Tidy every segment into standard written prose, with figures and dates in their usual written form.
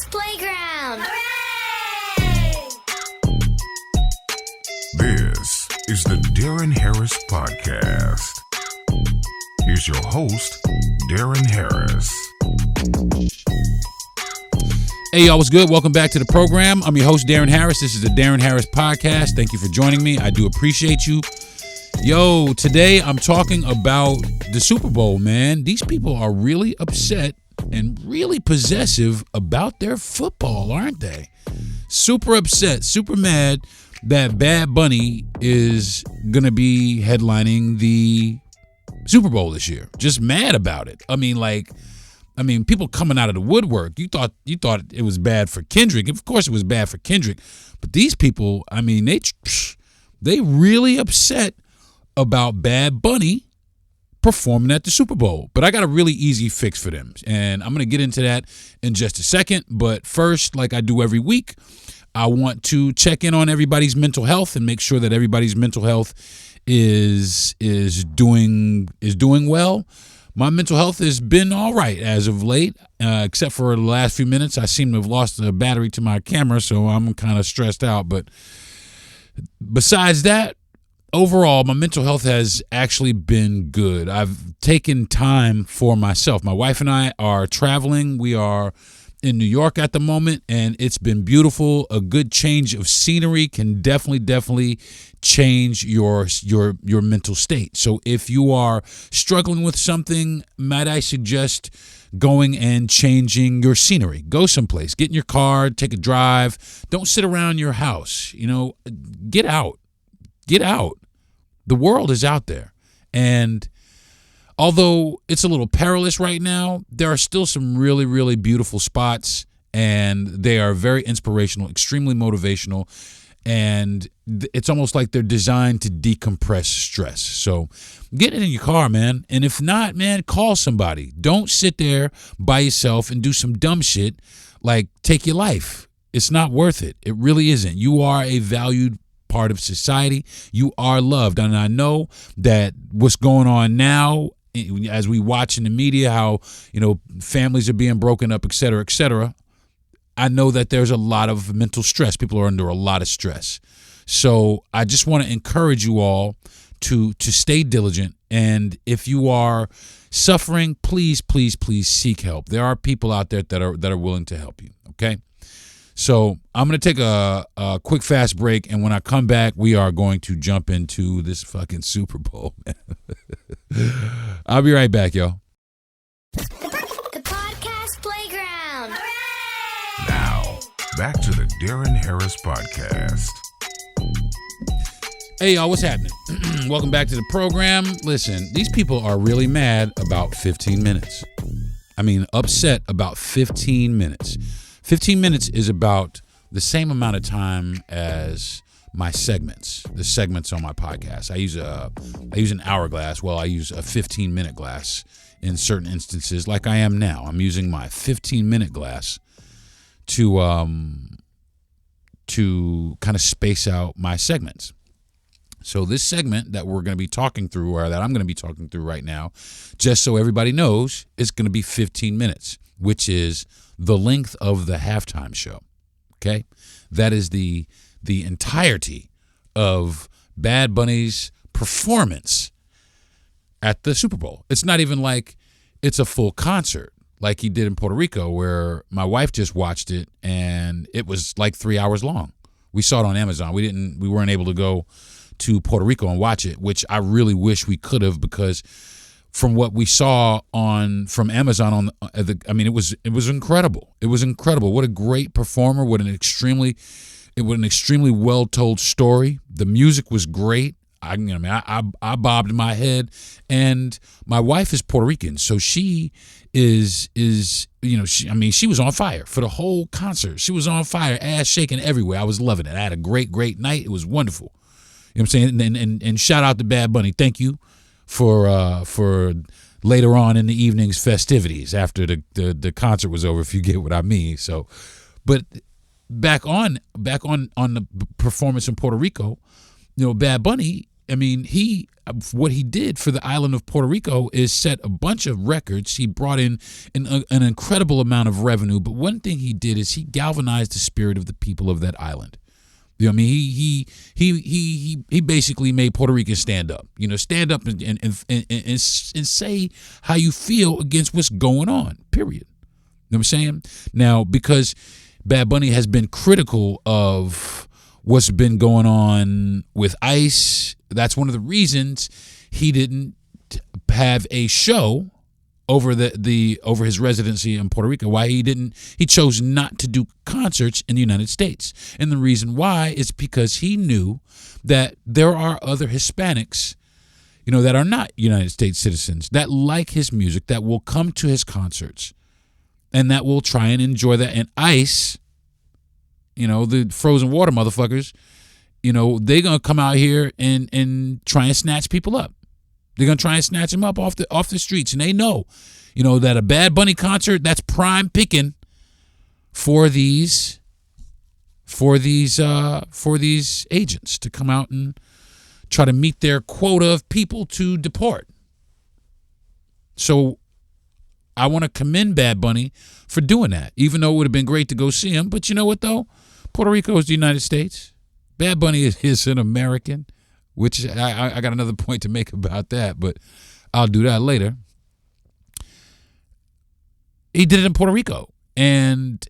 Podcast Playground. Hooray! This is the Deron Harris Podcast. Here's your host, Deron Harris. Hey, y'all, what's good? Welcome back to the program. I'm your host, Deron Harris. This is the Deron Harris Podcast. Thank you for joining me. I do appreciate you. Yo, today I'm talking about the Superbow, man. These people are really upset and really possessive about their football, aren't they? Super upset, super mad that Bad Bunny is going to be headlining the Super Bowl this year. Just mad about it. I mean, people coming out of the woodwork. You thought it was bad for Kendrick. Of course it was bad for Kendrick. But these people, I mean, they really upset about Bad Bunny performing at the Super Bowl. But I got a really easy fix for them. And I'm going to get into that in just a second. But first, like I do every week, I want to check in on everybody's mental health and make sure that everybody's mental health is doing well. My mental health has been all right as of late, except for the last few minutes. I seem to have lost the battery to my camera, so I'm kind of stressed out. But besides that, overall, my mental health has actually been good. I've taken time for myself. My wife and I are traveling. We are in New York at the moment, and it's been beautiful. A good change of scenery can definitely change your mental state. So if you are struggling with something, might I suggest going and changing your scenery? Go someplace. Get in your car, take a drive. Don't sit around your house. Get out. Get out. The world is out there. And although it's a little perilous right now, there are still some really, really beautiful spots, and they are very inspirational, extremely motivational, and it's almost like they're designed to decompress stress. So get in your car, man. And if not, man, call somebody. Don't sit there by yourself and do some dumb shit like take your life. It's not worth it. It really isn't. You are a valued part of society. You are loved. And I know that what's going on now, as we watch in the media, how, families are being broken up, et cetera, et cetera. I know that there's a lot of mental stress. People are under a lot of stress. So I just want to encourage you all to stay diligent. And if you are suffering, please seek help. There are people out there that are willing to help you. Okay. So I'm going to take a quick, fast break, and when I come back, we are going to jump into this fucking Super Bowl, man. I'll be right back, y'all. The Podcast Playground. Hooray! Now, back to the Deron Harris Podcast. Hey, y'all, what's happening? Welcome back to the program. Listen, these people are really mad about 15 minutes. I mean, upset about 15 minutes. 15 minutes is about the same amount of time as my segments, the segments on my podcast. I use an hourglass. Well, I use a 15-minute glass in certain instances, like I am now. I'm using my 15-minute glass to kind of space out my segments. So this segment that we're going to be talking through, or that I'm going to be talking through right now, just so everybody knows, is going to be 15 minutes, which is the length of the halftime show. Okay? That is the entirety of Bad Bunny's performance at the Super Bowl. It's not even like it's a full concert like he did in Puerto Rico, where my wife just watched it and it was like 3 hours long. We saw it on Amazon. We weren't able to go to Puerto Rico and watch it, which I really wish we could have, because from what we saw from Amazon it was incredible. It was incredible. What a great performer. What an extremely well told story. The music was great. I bobbed my head, and my wife is Puerto Rican, so she is she was on fire for the whole concert. She was on fire, ass shaking everywhere. I was loving it. I had a great night. It was wonderful. You know what I'm saying? And shout out to Bad Bunny. Thank you for later on in the evening's festivities after the concert was over, if you get what I mean. So, but back on the performance in Puerto Rico, Bad Bunny, what he did for the island of Puerto Rico is set a bunch of records. He brought in an incredible amount of revenue. But one thing he did is he galvanized the spirit of the people of that island. You know what I mean? He basically made Puerto Ricans stand up. You know, stand up and say how you feel against what's going on. Period. You know what I'm saying? Now, because Bad Bunny has been critical of what's been going on with ICE, that's one of the reasons he didn't have a show over over his residency in Puerto Rico. Why he chose not to do concerts in the United States. And the reason why is because he knew that there are other Hispanics, you know, that are not United States citizens that like his music, that will come to his concerts and that will try and enjoy that. And ICE, you know, the frozen water motherfuckers, you know, they're going to come out here and try and snatch people up. They're going to try and snatch them up off the streets. And they know, you know, that a Bad Bunny concert, that's prime picking for these agents to come out and try to meet their quota of people to deport. So I want to commend Bad Bunny for doing that, even though it would have been great to go see him. But you know what, though? Puerto Rico is the United States. Bad Bunny is an American, which I got another point to make about that, but I'll do that later. He did it in Puerto Rico, and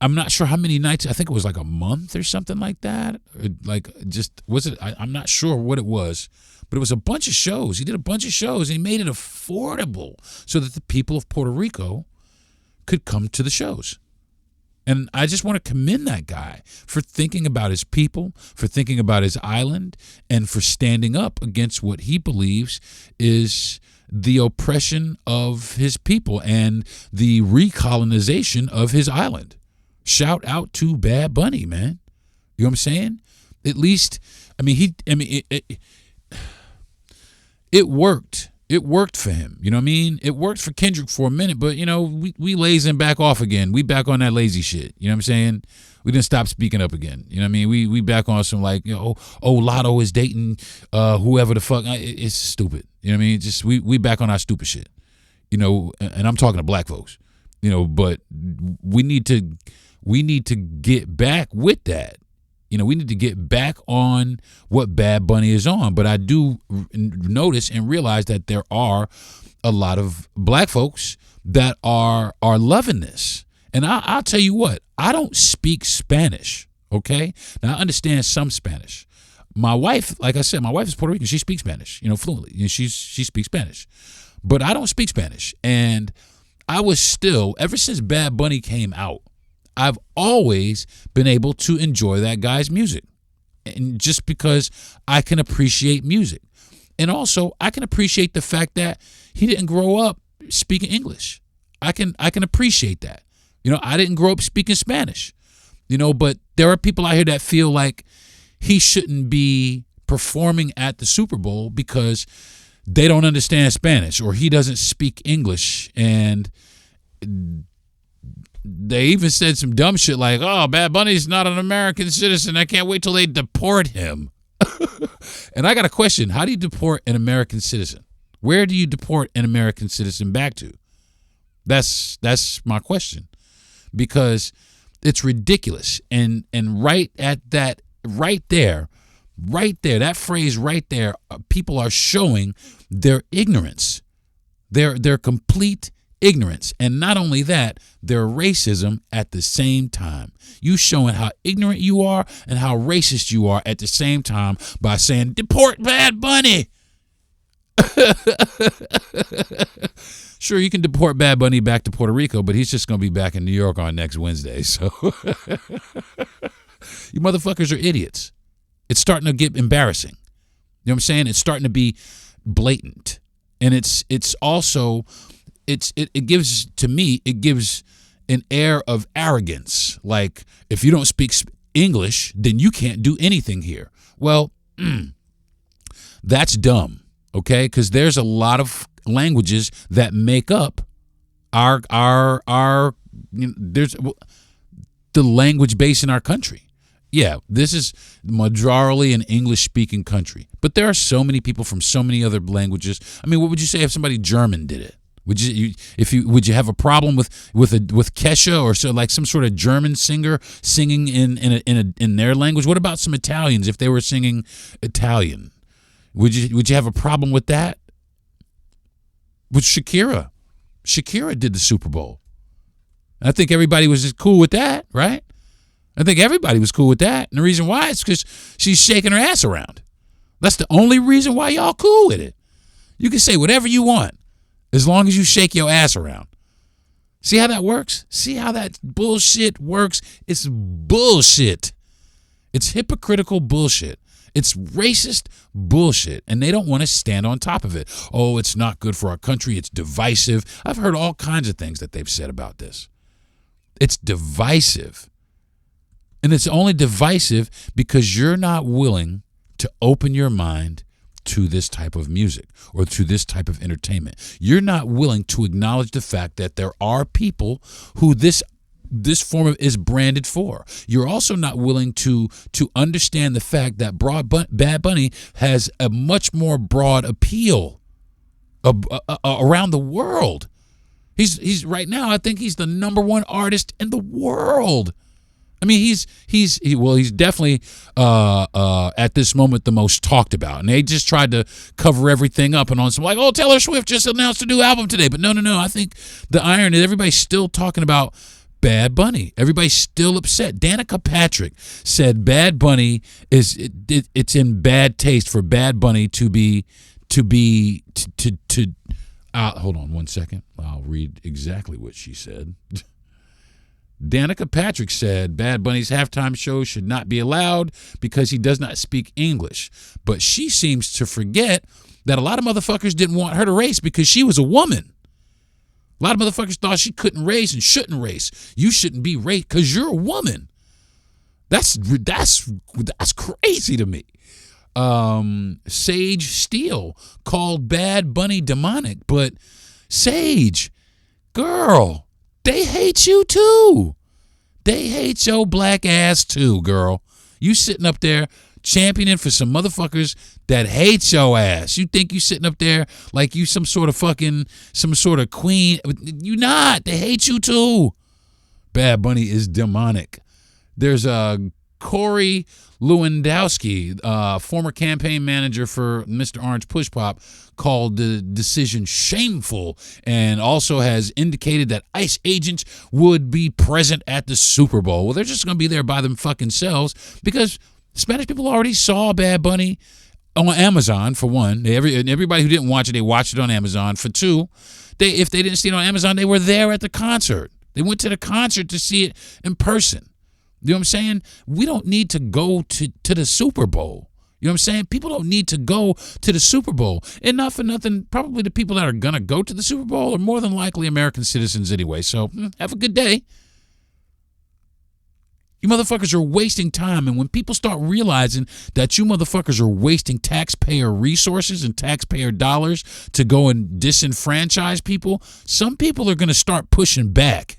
I'm not sure how many nights. I think it was like a month or something like that. I'm not sure what it was, but it was a bunch of shows. He did a bunch of shows, and he made it affordable so that the people of Puerto Rico could come to the shows. And I just want to commend that guy for thinking about his people, for thinking about his island, and for standing up against what he believes is the oppression of his people and the recolonization of his island. Shout out to Bad Bunny, man. You know what I'm saying? At least, it worked. It worked for him. You know what I mean? It worked for Kendrick for a minute, but, you know, we lazing back off again. We back on that lazy shit. You know what I'm saying? We didn't stop speaking up again. You know what I mean? We back on some like, you know, Lotto is dating whoever the fuck. It's stupid. You know what I mean? Just we back on our stupid shit. You know, and I'm talking to black folks. You know, but we need to get back with that. You know, we need to get back on what Bad Bunny is on. But I do notice and realize that there are a lot of black folks that are loving this. And I'll tell you what, I don't speak Spanish, okay? Now, I understand some Spanish. My wife, like I said, my wife is Puerto Rican. She speaks Spanish, you know, fluently. You know, she speaks Spanish. But I don't speak Spanish. And I was still, ever since Bad Bunny came out, I've always been able to enjoy that guy's music. And just because I can appreciate music. And also, I can appreciate the fact that he didn't grow up speaking English. I can appreciate that. You know, I didn't grow up speaking Spanish. You know, but there are people out here that feel like he shouldn't be performing at the Super Bowl because they don't understand Spanish or he doesn't speak English. And they even said some dumb shit like, oh, Bad Bunny's not an American citizen. I can't wait till they deport him. And I got a question. How do you deport an American citizen? Where do you deport an American citizen back to? That's my question. Because it's ridiculous. And right at that, right there, that phrase right there, people are showing their ignorance, their complete ignorance. And not only that, their racism at the same time. You showing how ignorant you are and how racist you are at the same time by saying, deport Bad Bunny. Sure, you can deport Bad Bunny back to Puerto Rico, but he's just going to be back in New York on next Wednesday. So you motherfuckers are idiots. It's starting to get embarrassing. You know what I'm saying? It's starting to be blatant. And it gives, to me, it gives an air of arrogance. Like, if you don't speak English, then you can't do anything here. Well, that's dumb, okay? Because there's a lot of languages that make up there's the language base in our country. Yeah, this is majorly an English-speaking country, but there are so many people from so many other languages. I mean, what would you say if somebody German did it? Would you have a problem with Kesha or so, like some sort of German singer singing in their language? What about some Italians if they were singing Italian? Would you have a problem with that? With Shakira did the Super Bowl. I think everybody was just cool with that, right? I think everybody was cool with that. And the reason why is because she's shaking her ass around. That's the only reason why y'all cool with it. You can say whatever you want as long as you shake your ass around. See how that works? See how that bullshit works? It's bullshit. It's hypocritical bullshit. It's racist bullshit, and they don't want to stand on top of it. Oh, it's not good for our country. It's divisive. I've heard all kinds of things that they've said about this. It's divisive. And it's only divisive because you're not willing to open your mind to this type of music or to this type of entertainment. You're not willing to acknowledge the fact that there are people who this form of is branded for. You're also not willing to understand the fact that Bad Bunny has a much more broad appeal around the world. He's right now, I think he's the number one artist in the world. I mean, he's definitely at this moment the most talked about, and they just tried to cover everything up and on some like, oh, Taylor Swift just announced a new album today, but no. I think the iron is everybody's still talking about Bad Bunny. Everybody's still upset. Danica Patrick said Bad Bunny it's in bad taste for Bad Bunny to hold on one second. I'll read exactly what she said. Danica Patrick said Bad Bunny's halftime show should not be allowed because he does not speak English. But she seems to forget that a lot of motherfuckers didn't want her to race because she was a woman. A lot of motherfuckers thought she couldn't race and shouldn't race. You shouldn't be raced because you're a woman. That's crazy to me. Sage Steele called Bad Bunny demonic, but Sage, girl, they hate you too. They hate your black ass too, girl. You sitting up there championing for some motherfuckers that hate your ass. You think you sitting up there like you some sort of queen. You not. They hate you too. Bad Bunny is demonic. There's Corey Lewandowski, former campaign manager for Mr. Orange Push Pop, called the decision shameful and also has indicated that ICE agents would be present at the Super Bowl. Well, they're just going to be there by them fucking selves because Spanish people already saw Bad Bunny on Amazon, for one. Everybody who didn't watch it, they watched it on Amazon. For two, if they didn't see it on Amazon, they were there at the concert. They went to the concert to see it in person. You know what I'm saying? We don't need to go to the Super Bowl. You know what I'm saying? People don't need to go to the Super Bowl. And not for nothing, probably the people that are going to go to the Super Bowl are more than likely American citizens anyway. So have a good day. You motherfuckers are wasting time. And when people start realizing that you motherfuckers are wasting taxpayer resources and taxpayer dollars to go and disenfranchise people, some people are going to start pushing back.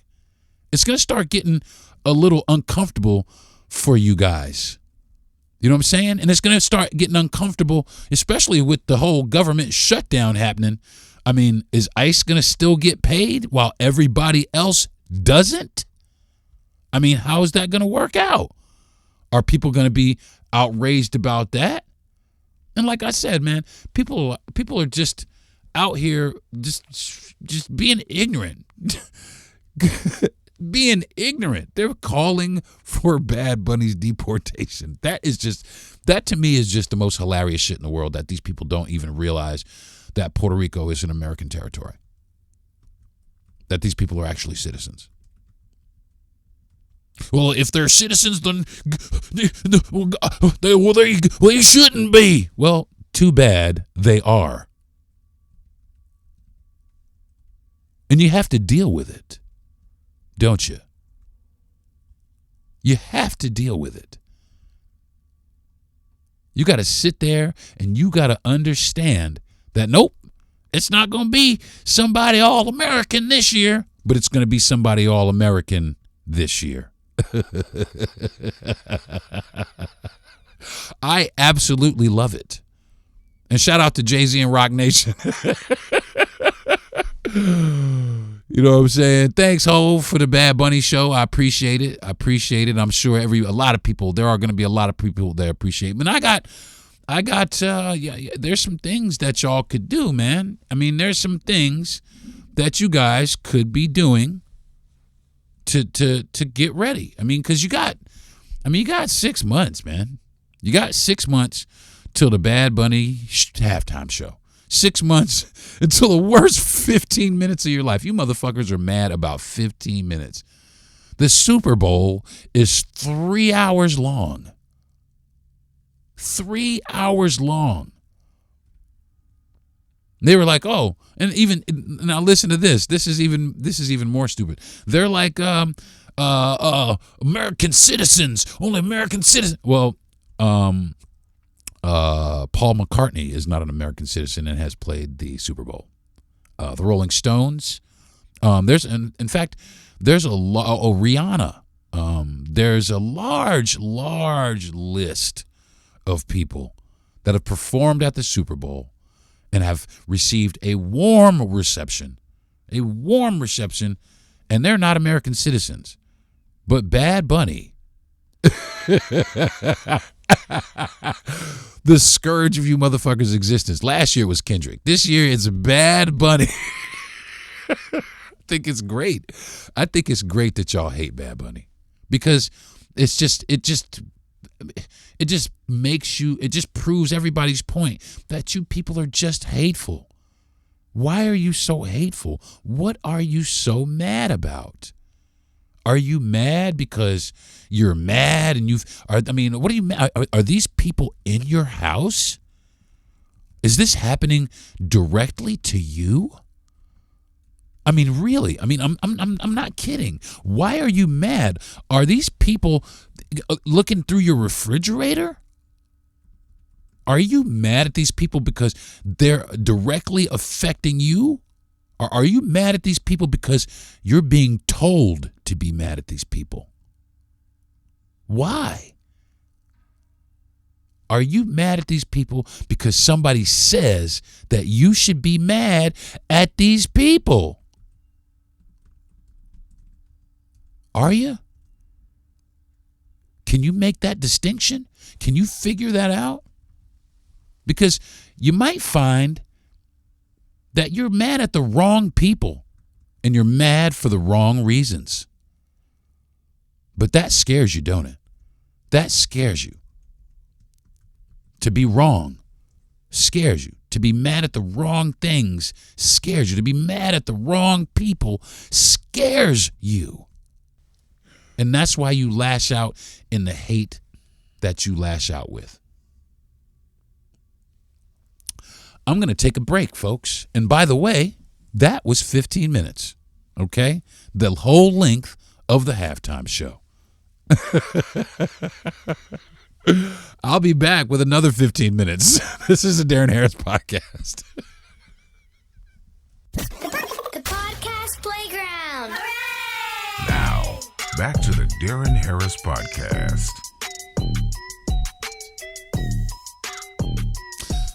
It's going to start getting a little uncomfortable for you guys. You know what I'm saying? And it's going to start getting uncomfortable, especially with the whole government shutdown happening. I mean, is ICE going to still get paid while everybody else doesn't? I mean, how is that going to work out? Are people going to be outraged about that? And like I said, man, people are just out here just being ignorant. Being ignorant. They're calling for Bad Bunny's deportation. That to me is just the most hilarious shit in the world, that these people don't even realize that Puerto Rico is an American territory. That these people are actually citizens. Well, if they're citizens, then they shouldn't be. Well, too bad they are. And you have to deal with it. Don't you? You have to deal with it. You got to sit there and you got to understand that, nope, it's not going to be somebody All-American this year, but it's going to be somebody All-American this year. I absolutely love it. And shout out to Jay-Z and Rock Nation. You know what I'm saying? Thanks, Hov, for the Bad Bunny show. I appreciate it. I'm sure a lot of people, there are going to be a lot of people that appreciate it. And there's some things that y'all could do, man. I mean, there's some things that you guys could be doing to get ready. I mean, because you got 6 months, man. You got 6 months till the Bad Bunny halftime show. 6 months until the worst 15 minutes of your life. You motherfuckers are mad about 15 minutes. The Super Bowl is 3 hours long. 3 hours long. They were like, oh, and even now listen to this. This is even more stupid. They're like, American citizens, only American citizens. Well, Paul McCartney is not an American citizen and has played the Super Bowl. The Rolling Stones. There's Rihanna. There's a large list of people that have performed at the Super Bowl and have received a warm reception, and they're not American citizens. But Bad Bunny, the scourge of you motherfuckers' existence. Last year was Kendrick. This year it's Bad Bunny. I think it's great. I think it's great that y'all hate Bad Bunny because it just proves everybody's point that you people are just hateful. Why are you so hateful? What are you so mad about? Are you mad because you're mad and what are you mad? Are these people in your house? Is this happening directly to you? I mean, really? I mean, I'm not kidding. Why are you mad? Are these people looking through your refrigerator? Are you mad at these people because they're directly affecting you? Or are you mad at these people because you're being told to be mad at these people? Why? Are you mad at these people because somebody says that you should be mad at these people? Are you? Can you make that distinction? Can you figure that out? Because you might find that you're mad at the wrong people and you're mad for the wrong reasons. But that scares you, don't it? That scares you. To be wrong scares you. To be mad at the wrong things scares you. To be mad at the wrong people scares you. And that's why you lash out in the hate that you lash out with. I'm going to take a break, folks. And by the way, that was 15 minutes, okay? The whole length of the halftime show. I'll be back with another 15 minutes. This is the Deron Harris Podcast. The podcast playground. Hooray! Now, back to the Deron Harris Podcast.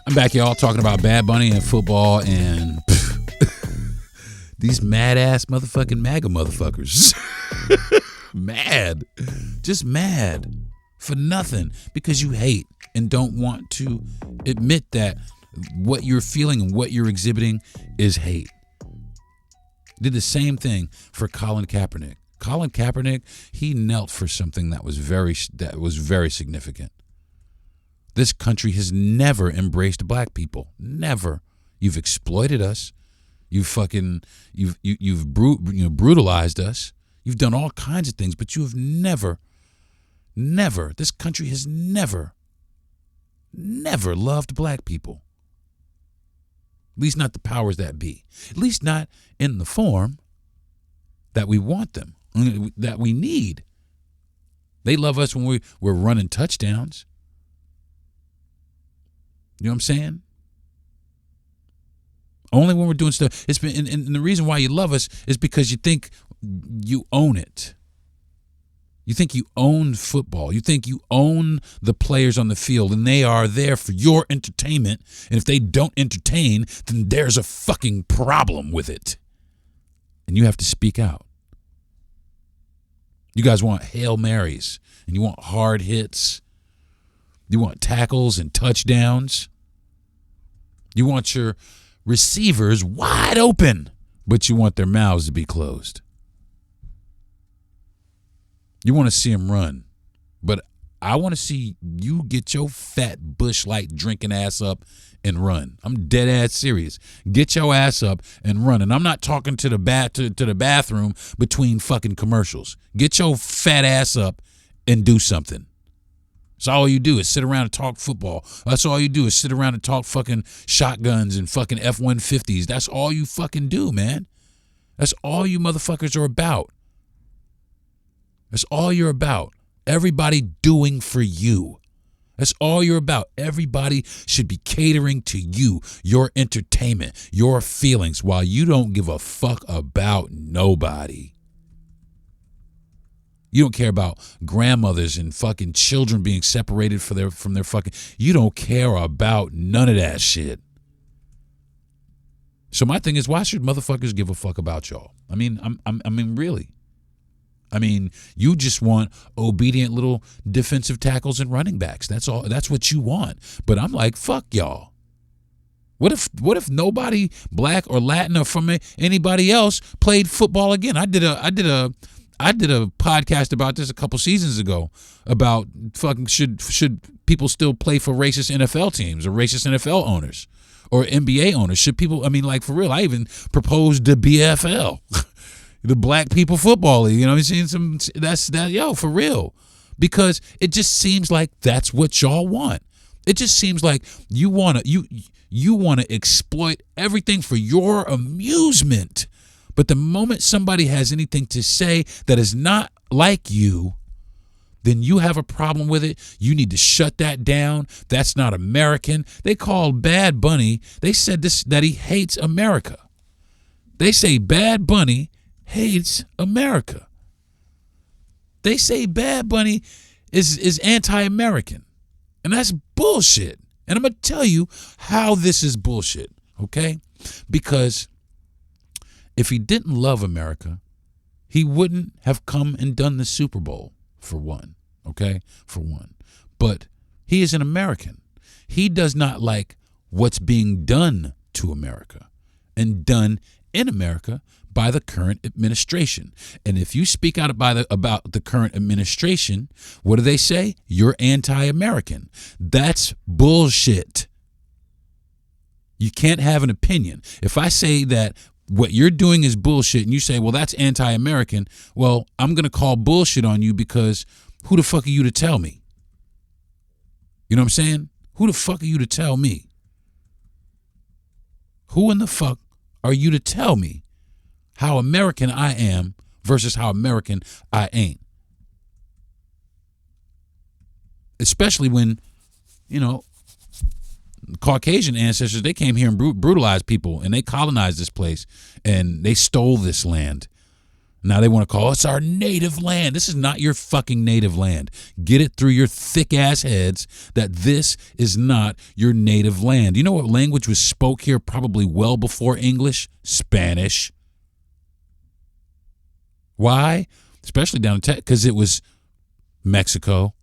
I'm back, y'all, talking about Bad Bunny and football and these mad-ass motherfucking MAGA motherfuckers. Mad. Just mad for nothing because you hate and don't want to admit that what you're feeling and what you're exhibiting is hate. Did the same thing for Colin Kaepernick. Colin Kaepernick, he knelt for something that was very significant. This country has never embraced black people. Never. You've exploited us. You've brutalized us. You've done all kinds of things, but you have never, this country has never loved black people. At least not the powers that be. At least not in the form that we want them, that we need. They love us when we're running touchdowns. You know what I'm saying? Only when we're doing stuff. And the reason why you love us is because you think you own it. You think you own football. You think you own the players on the field, and they are there for your entertainment. And if they don't entertain, then there's a fucking problem with it. And you have to speak out. You guys want Hail Marys, and you want hard hits. You want tackles and touchdowns. You want your receivers wide open, but you want their mouths to be closed. You want to see them run, but I want to see you get your fat Bush Light drinking ass up and run. I'm dead ass serious. Get your ass up and run. And I'm not talking to the bathroom between fucking commercials. Get your fat ass up and do something. That's all you do is sit around and talk football. That's all you do is sit around and talk fucking shotguns and fucking F-150s. That's all you fucking do, man. That's all you motherfuckers are about. That's all you're about. Everybody doing for you. That's all you're about. Everybody should be catering to you, your entertainment, your feelings, while you don't give a fuck about nobody. You don't care about grandmothers and fucking children being separated from their fucking. You don't care about none of that shit. So my thing is, why should motherfuckers give a fuck about y'all? I mean, really. I mean, you just want obedient little defensive tackles and running backs. That's all. That's what you want. But I'm like, fuck y'all. What if nobody black or Latin or from anybody else played football again? I did a podcast about this a couple seasons ago about fucking should people still play for racist NFL teams or racist NFL owners or NBA owners? Should people? I mean, like for real. I even proposed the BFL. The Black People Football League, you know, I'm seeing for real, because it just seems like that's what y'all want. It just seems like you want to exploit everything for your amusement. But the moment somebody has anything to say that is not like you, then you have a problem with it. You need to shut that down. That's not American. They called Bad Bunny. They said that he hates America. They say Bad Bunny hates America. They say Bad Bunny is anti-American. And that's bullshit. And I'm going to tell you how this is bullshit, okay? Because if he didn't love America, he wouldn't have come and done the Super Bowl, for one, okay? For one. But he is an American. He does not like what's being done to America and done in America by the current administration. And if you speak out about the current administration, what do they say? You're anti-American. That's bullshit. You can't have an opinion. If I say that what you're doing is bullshit and you say, well, that's anti-American, well, I'm going to call bullshit on you, because who the fuck are you to tell me? You know what I'm saying? Who the fuck are you to tell me? Who in the fuck are you to tell me how American I am versus how American I ain't? Especially when, you know, Caucasian ancestors, they came here and brutalized people, and they colonized this place, and they stole this land. Now they want to call us our native land. This is not your fucking native land. Get it through your thick ass heads that this is not your native land. You know what language was spoke here probably well before English? Spanish. Why? Especially down in Texas, because it was Mexico.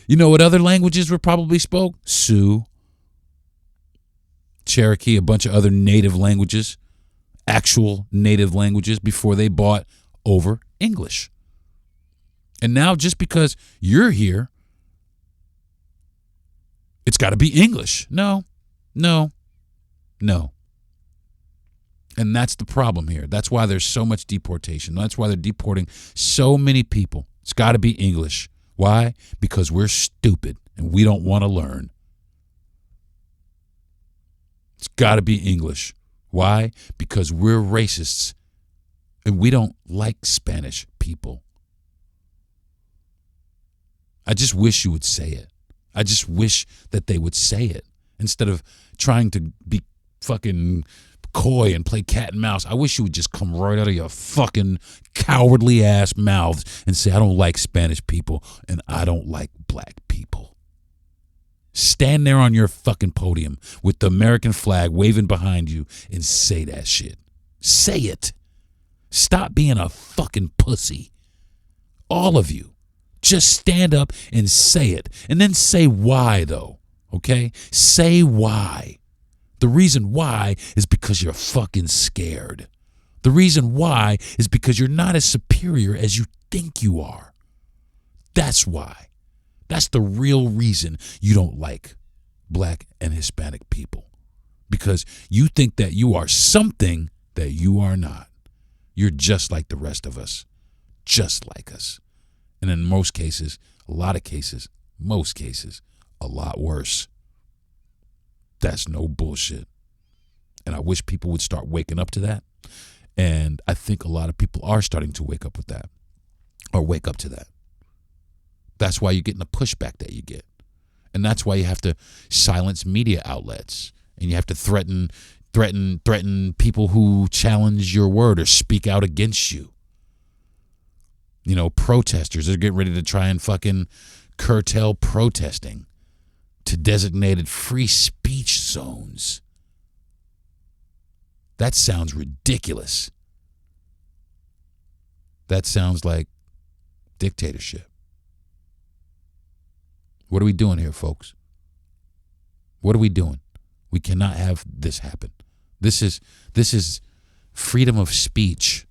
You know what other languages were probably spoke? Sioux, Cherokee, a bunch of other native languages, actual native languages, before they bought over English. And now just because you're here, it's got to be English. No. And that's the problem here. That's why there's so much deportation. That's why they're deporting so many people. It's got to be English. Why? Because we're stupid and we don't want to learn. It's got to be English. Why? Because we're racists and we don't like Spanish people. I just wish you would say it. I just wish that they would say it instead of trying to be fucking coy and play cat and mouse. I wish you would just come right out of your fucking cowardly ass mouths and say, I don't like Spanish people and I don't like black people. Stand there on your fucking podium with the American flag waving behind you and say that shit. Say it. Stop being a fucking pussy. All of you. Just stand up and say it. And then say why, though. Okay? Say why. The reason why is because you're fucking scared. The reason why is because you're not as superior as you think you are. That's why. That's the real reason you don't like black and Hispanic people. Because you think that you are something that you are not. You're just like the rest of us. Just like us. And in most cases, a lot of cases, most cases, a lot worse. That's no bullshit. And I wish people would start waking up to that. And I think a lot of people are starting to wake up with that. Or wake up to that. That's why you're getting the pushback that you get. And that's why you have to silence media outlets. And you have to threaten people who challenge your word or speak out against you. You know, protesters are getting ready to try and fucking curtail protesting to designated free speech zones. That sounds ridiculous. That sounds like dictatorship. What are we doing here, folks? What are we doing? We cannot have this happen. This is freedom of speech,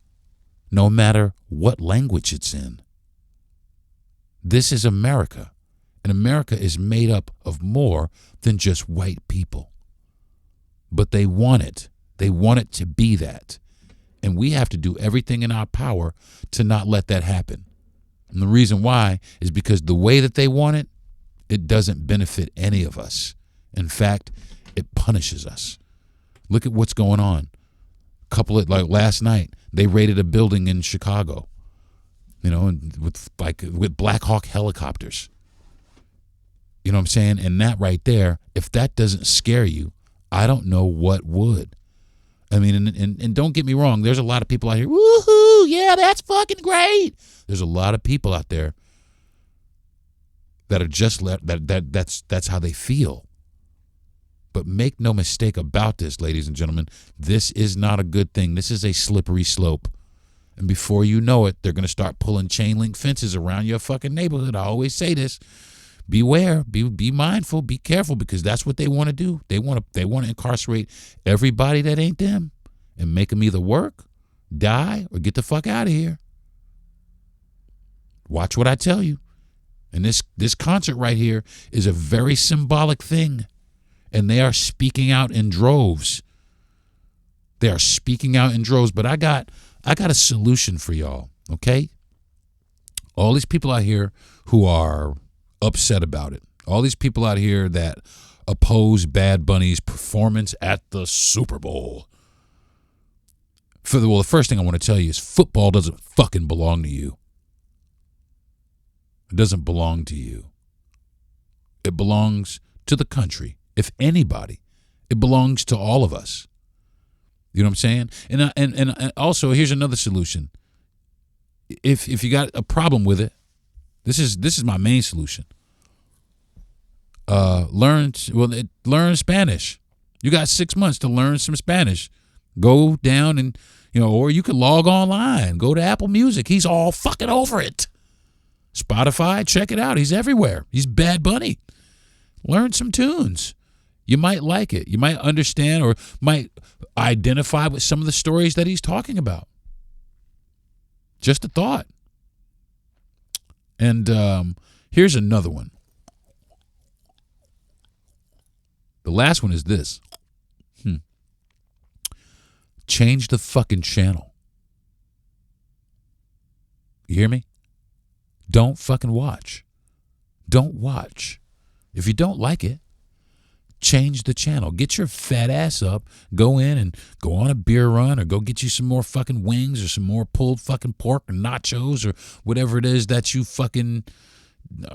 no matter what language it's in. This is America, and America is made up of more than just white people. But they want it. They want it to be that. And we have to do everything in our power to not let that happen. And the reason why is because the way that they want it, it doesn't benefit any of us. In fact, it punishes us. Look at what's going on. Like last night, they raided a building in Chicago, you know, and with Black Hawk helicopters. You know what I'm saying? And that right there, if that doesn't scare you, I don't know what would. I mean, and don't get me wrong, there's a lot of people out here, woohoo, yeah, that's fucking great. There's a lot of people out there that are just that's how they feel. But make no mistake about this, ladies and gentlemen, this is not a good thing. This is a slippery slope. And before you know it, they're going to start pulling chain link fences around your fucking neighborhood. I always say this. Beware, be mindful, be careful, because that's what they want to do. They want to incarcerate everybody that ain't them and make them either work, die, or get the fuck out of here. Watch what I tell you. And this concert right here is a very symbolic thing. And they are speaking out in droves. They are speaking out in droves. But I got a solution for y'all, okay? All these people out here who are upset about it. All these people out here that oppose Bad Bunny's performance at the Super Bowl. The first thing I want to tell you is football doesn't fucking belong to you. It doesn't belong to you. It belongs to the country. If anybody, it belongs to all of us. You know what I'm saying? And also, here's another solution. If you got a problem with it, this is my main solution. Learn Spanish. You got 6 months to learn some Spanish. Go down and, or you can log online. Go to Apple Music. He's all fucking over it. Spotify, check it out. He's everywhere. He's Bad Bunny. Learn some tunes. You might like it. You might understand or might identify with some of the stories that he's talking about. Just a thought. And here's another one. The last one is this. Change the fucking channel. You hear me? Don't fucking watch. Don't watch. If you don't like it, change the channel. Get your fat ass up. Go in and go on a beer run or go get you some more fucking wings or some more pulled fucking pork or nachos or whatever it is that you fucking,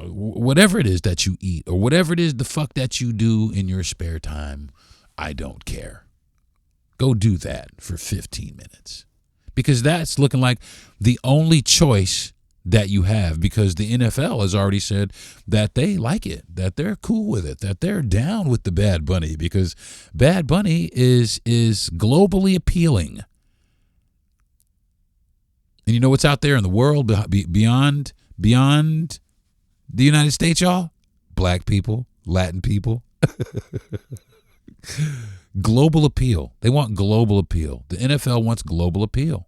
whatever it is that you eat or whatever it is the fuck that you do in your spare time. I don't care. Go do that for 15 minutes. Because that's looking like the only choice that you have, because the NFL has already said that they like it, that they're cool with it, that they're down with the Bad Bunny, because Bad Bunny is globally appealing. And you know what's out there in the world beyond the United States, y'all? Black people, Latin people. Global appeal. They want global appeal. The NFL wants global appeal.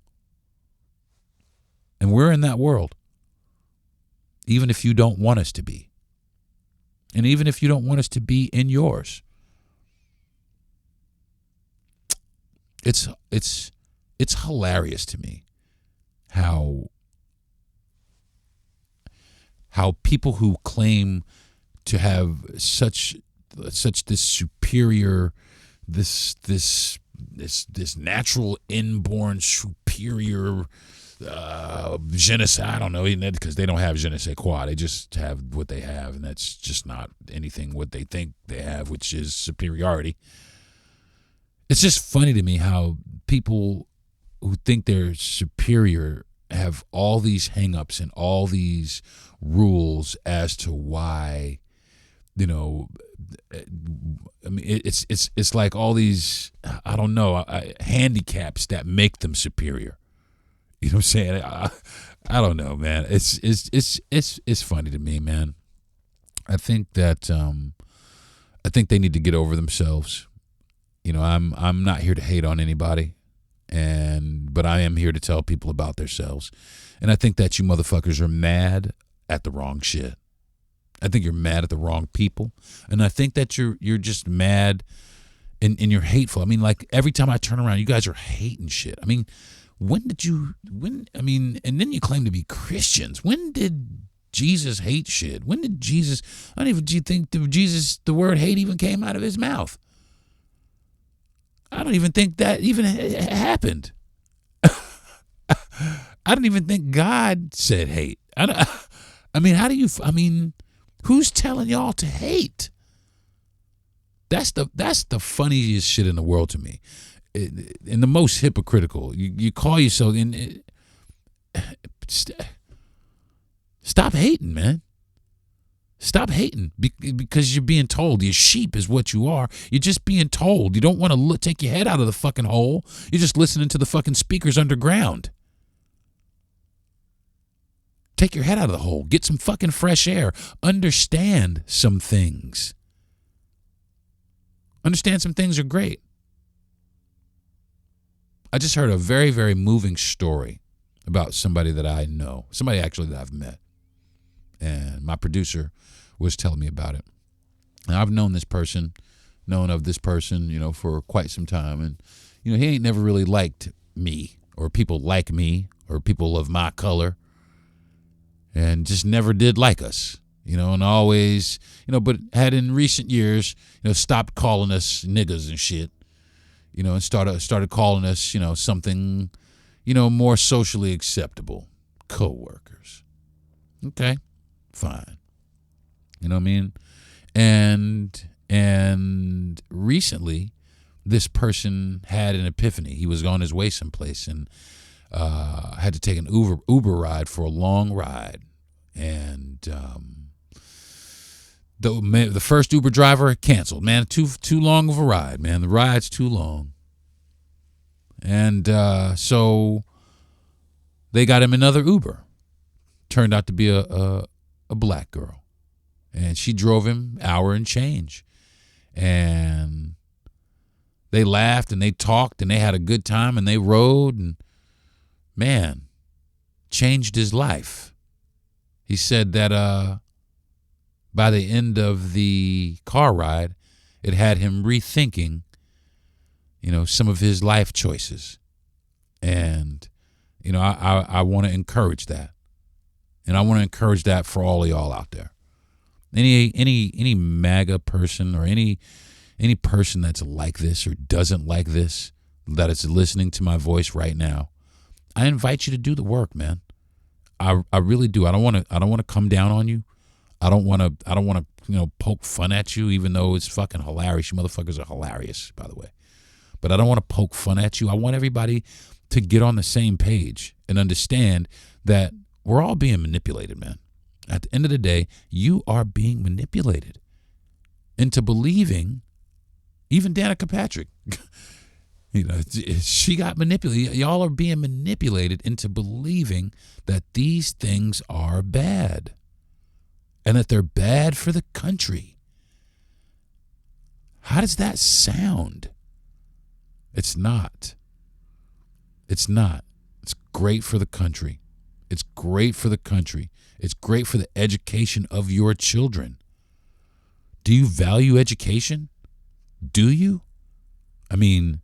And we're in that world. Even if you don't want us to be. And even if you don't want us to be in yours. It's hilarious to me how people who claim to have such this superior, this natural inborn superior je ne sais, I don't know, because they don't have je ne sais quoi. They just have what they have, and that's just not anything what they think they have, which is superiority. It's just funny to me how people who think they're superior have all these hang-ups and all these rules as to why, you know, I mean, it's like all these, I don't know, handicaps that make them superior. You know what I'm saying? I don't know, man. It's funny to me, man. I think that I think they need to get over themselves. You know, I'm not here to hate on anybody, but I am here to tell people about themselves. And I think that you motherfuckers are mad at the wrong shit. I think you're mad at the wrong people, and I think that you're just mad and you're hateful. I mean, like every time I turn around, you guys are hating shit. I mean, and then you claim to be Christians. When did Jesus hate shit? When did Jesus, I don't even think the word hate even came out of his mouth. I don't even think that even happened. I don't even think God said hate. Who's telling y'all to hate? That's the funniest shit in the world to me. And the most hypocritical. You call yourself stop hating, man. Stop hating because you're being told. Your sheep is what you are. You're just being told. You don't want to take your head out of the fucking hole. You're just listening to the fucking speakers underground. Take your head out of the hole. Get some fucking fresh air. Understand some things. Understand some things are great. I just heard a very, very moving story about somebody that I know. Somebody actually that I've met. And my producer was telling me about it. And I've known of this person, for quite some time. And, he ain't never really liked me or people like me or people of my color. And just never did like us, and always, but had in recent years, stopped calling us niggas and shit, and started calling us, something, more socially acceptable, co-workers. Okay, fine. You know what I mean? And recently, this person had an epiphany. He was on his way someplace and had to take an Uber ride for a long ride. And the first Uber driver canceled. Man, too long of a ride, man. The ride's too long. And so they got him another Uber. Turned out to be a black girl. And she drove him hour and change. And they laughed and they talked and they had a good time and they rode and, man, changed his life. He said that by the end of the car ride, it had him rethinking, some of his life choices. And, I want to encourage that. And I want to encourage that for all of y'all out there. Any MAGA person or any person that's like this or doesn't like this, that is listening to my voice right now, I invite you to do the work, man. I really do. I don't want to come down on you. I don't want to poke fun at you, even though it's fucking hilarious. You motherfuckers are hilarious, by the way. but I don't want to poke fun at you. I want everybody to get on the same page and understand that we're all being manipulated, man. At the end of the day, you are being manipulated into believing, even Danica Patrick, she got manipulated. Y'all are being manipulated into believing that these things are bad and that they're bad for the country. How does that sound? It's not. It's not. It's great for the country. It's great for the country. It's great for the education of your children. Do you value education? Do you? I mean,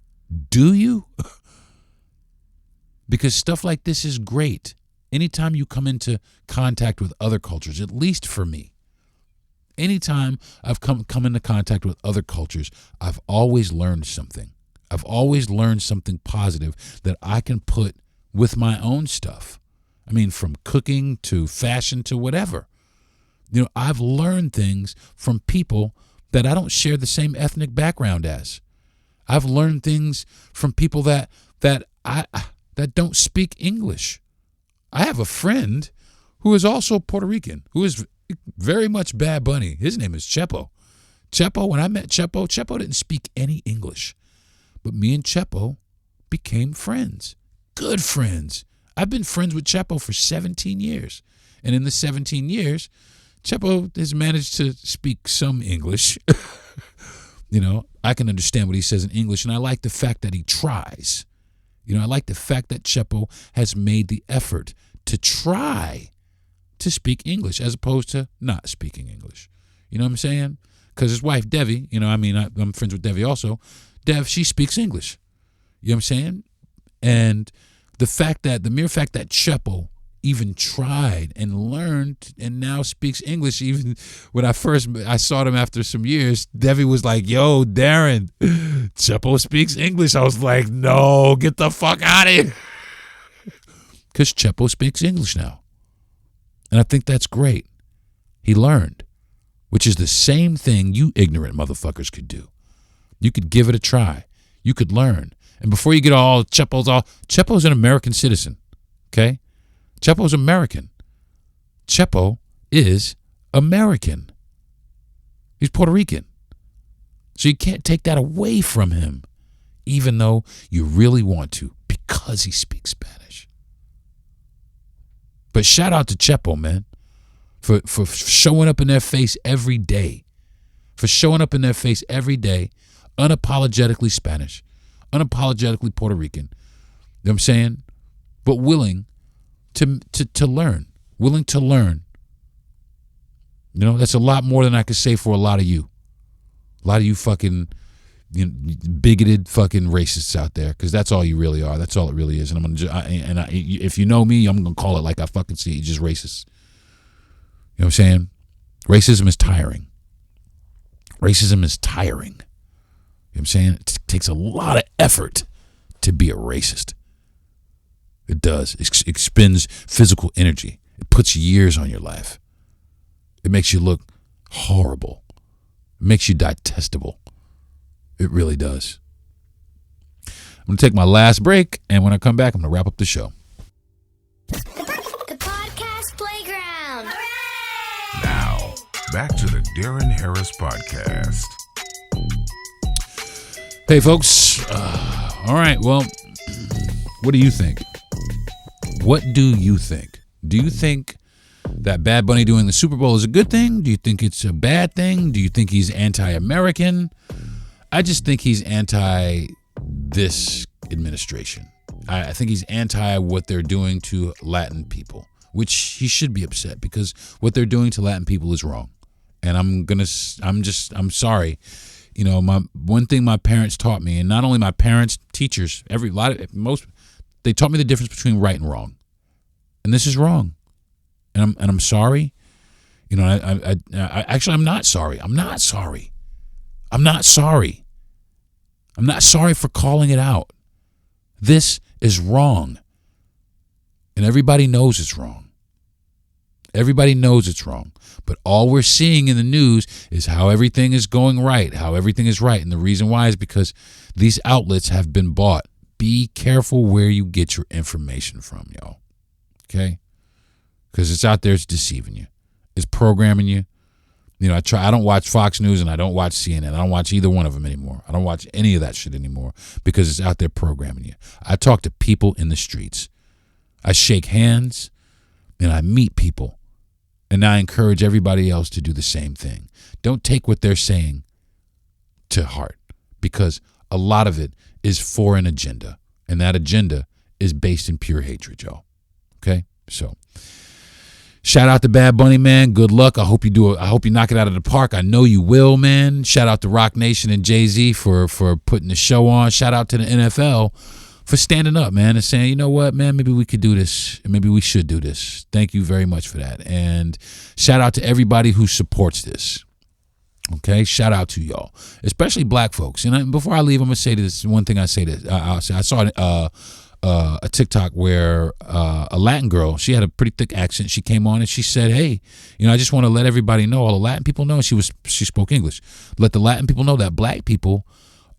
do you? Because stuff like this is great. Anytime you come into contact with other cultures, at least for me, anytime I've come into contact with other cultures, I've always learned something. I've always learned something positive that I can put with my own stuff. I mean, from cooking to fashion to whatever. I've learned things from people that I don't share the same ethnic background as. I've learned things from people that don't speak English. I have a friend who is also Puerto Rican, who is very much Bad Bunny. His name is Chepo. Chepo, when I met Chepo didn't speak any English. But me and Chepo became friends. Good friends. I've been friends with Chepo for 17 years. And in the 17 years, Chepo has managed to speak some English. I can understand what he says in English, and I like the fact that he tries. I like the fact that Chepo has made the effort to try to speak English as opposed to not speaking English. You know what I'm saying? Because his wife, Devi, I'm friends with Devi also. Dev, she speaks English. You know what I'm saying? And the mere fact that Chepo even tried and learned and now speaks English. Even when I saw him after some years, Devi was like, yo, Deron, Chepo speaks English. I was like, no, get the fuck out of here. Because Chepo speaks English now. And I think that's great. He learned, which is the same thing you ignorant motherfuckers could do. You could give it a try. You could learn. And before you get Chepo's an American citizen, okay? Chepo's American. Chepo is American. He's Puerto Rican. So you can't take that away from him, even though you really want to, because he speaks Spanish. But shout out to Chepo, man, for showing up in their face every day. For showing up in their face every day, unapologetically Spanish, unapologetically Puerto Rican. You know what I'm saying? But willing to learn, willing to learn. That's a lot more than I could say for a lot of you. A lot of you fucking bigoted fucking racists out there, because that's all you really are. That's all it really is. And if you know me, I'm gonna call it like I fucking see it. You're just racist. You know what I'm saying? Racism is tiring. Racism is tiring. You know what I'm saying? It takes a lot of effort to be a racist. It does. It expends physical energy. It puts years on your life. It makes you look horrible. It makes you detestable. It really does. I'm going to take my last break, and when I come back, I'm going to wrap up the show. The podcast playground. Hooray! Now, back to the Deron Harris Podcast. Hey, folks. All right, well, what do you think? What do you think? Do you think that Bad Bunny doing the Superbow is a good thing? Do you think it's a bad thing? Do you think he's anti-American? I just think he's anti this administration. I think he's anti what they're doing to Latin people, which he should be upset, because what they're doing to Latin people is wrong. And I'm sorry. One thing my parents taught me, and not only my parents, teachers, they taught me the difference between right and wrong. And this is wrong. And I'm sorry. Actually, I'm not sorry. I'm not sorry. I'm not sorry. I'm not sorry for calling it out. This is wrong. And everybody knows it's wrong. Everybody knows it's wrong. But all we're seeing in the news is how everything is going right, how everything is right. And the reason why is because these outlets have been bought. Be careful where you get your information from, y'all. Okay? Because it's out there, it's deceiving you. It's programming you. You know, I don't watch Fox News and I don't watch CNN. I don't watch either one of them anymore. I don't watch any of that shit anymore because it's out there programming you. I talk to people in the streets. I shake hands and I meet people. And I encourage everybody else to do the same thing. Don't take what they're saying to heart because a lot of it is for an agenda. And that agenda is based in pure hatred, y'all. Okay? So shout out to Bad Bunny, man. Good luck. I hope you knock it out of the park. I know you will, man. Shout out to Rock Nation and Jay-Z for putting the show on. Shout out to the NFL for standing up, man, and saying, you know what, man, maybe we could do this. Maybe we should do this. Thank you very much for that. And shout out to everybody who supports this. Okay, shout out to y'all, especially black folks. And before I leave, I'm gonna say this one thing. I saw a TikTok where a Latin girl, she had a pretty thick accent. She came on and she said, hey, you know, I just want to let everybody know, all the Latin people know, she spoke English. Let the Latin people know that black people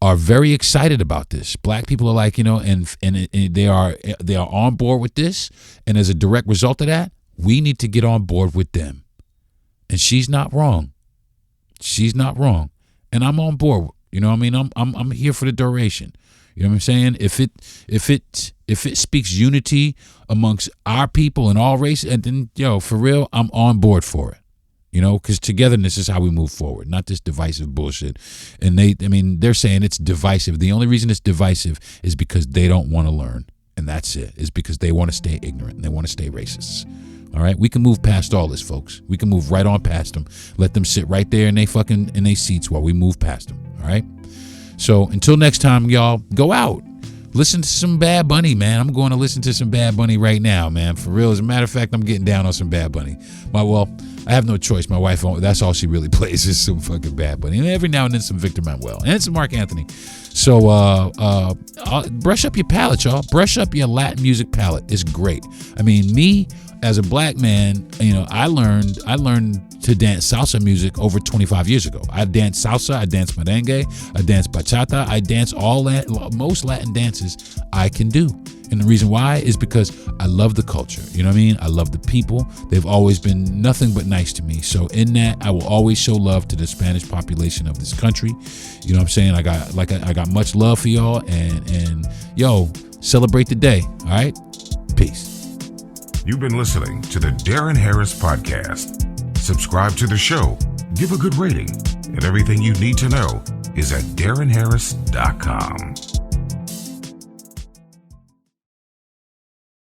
are very excited about this. Black people are like, you know, and they are on board with this. And as a direct result of that, we need to get on board with them. And she's not wrong. She's not wrong. And I'm on board. You know what I mean? I'm here for the duration. You know what I'm saying? If it speaks unity amongst our people and all races, and then, yo, for real, I'm on board for it. You know, because togetherness is how we move forward, not this divisive bullshit. And they're saying it's divisive. The only reason it's divisive is because they don't want to learn. And that's it. It's because they want to stay ignorant and they want to stay racist. All right, we can move past all this, folks. We can move right on past them. Let them sit right there in they seats while we move past them. All right. So until next time, y'all, go out. Listen to some Bad Bunny, man. I'm going to listen to some Bad Bunny right now, man. For real. As a matter of fact, I'm getting down on some Bad Bunny. I have no choice. My wife, that's all she really plays is some fucking Bad Bunny. And every now and then some Victor Manuel and some Mark Anthony. So brush up your palate, y'all. Brush up your Latin music palate. It's great. I mean, me as a black man, you know, I learned to dance salsa music over 25 years ago. I danced salsa, I danced merengue, I danced bachata, I dance most Latin dances I can do. And the reason why is because I love the culture. You know what I mean? I love the people. They've always been nothing but nice to me. So in that, I will always show love to the Spanish population of this country. You know what I'm saying? I got much love for y'all, and yo, celebrate the day. All right? Peace. You've been listening to the Deron Harris Podcast. Subscribe to the show, give a good rating, and everything you need to know is at DeronHarris.com.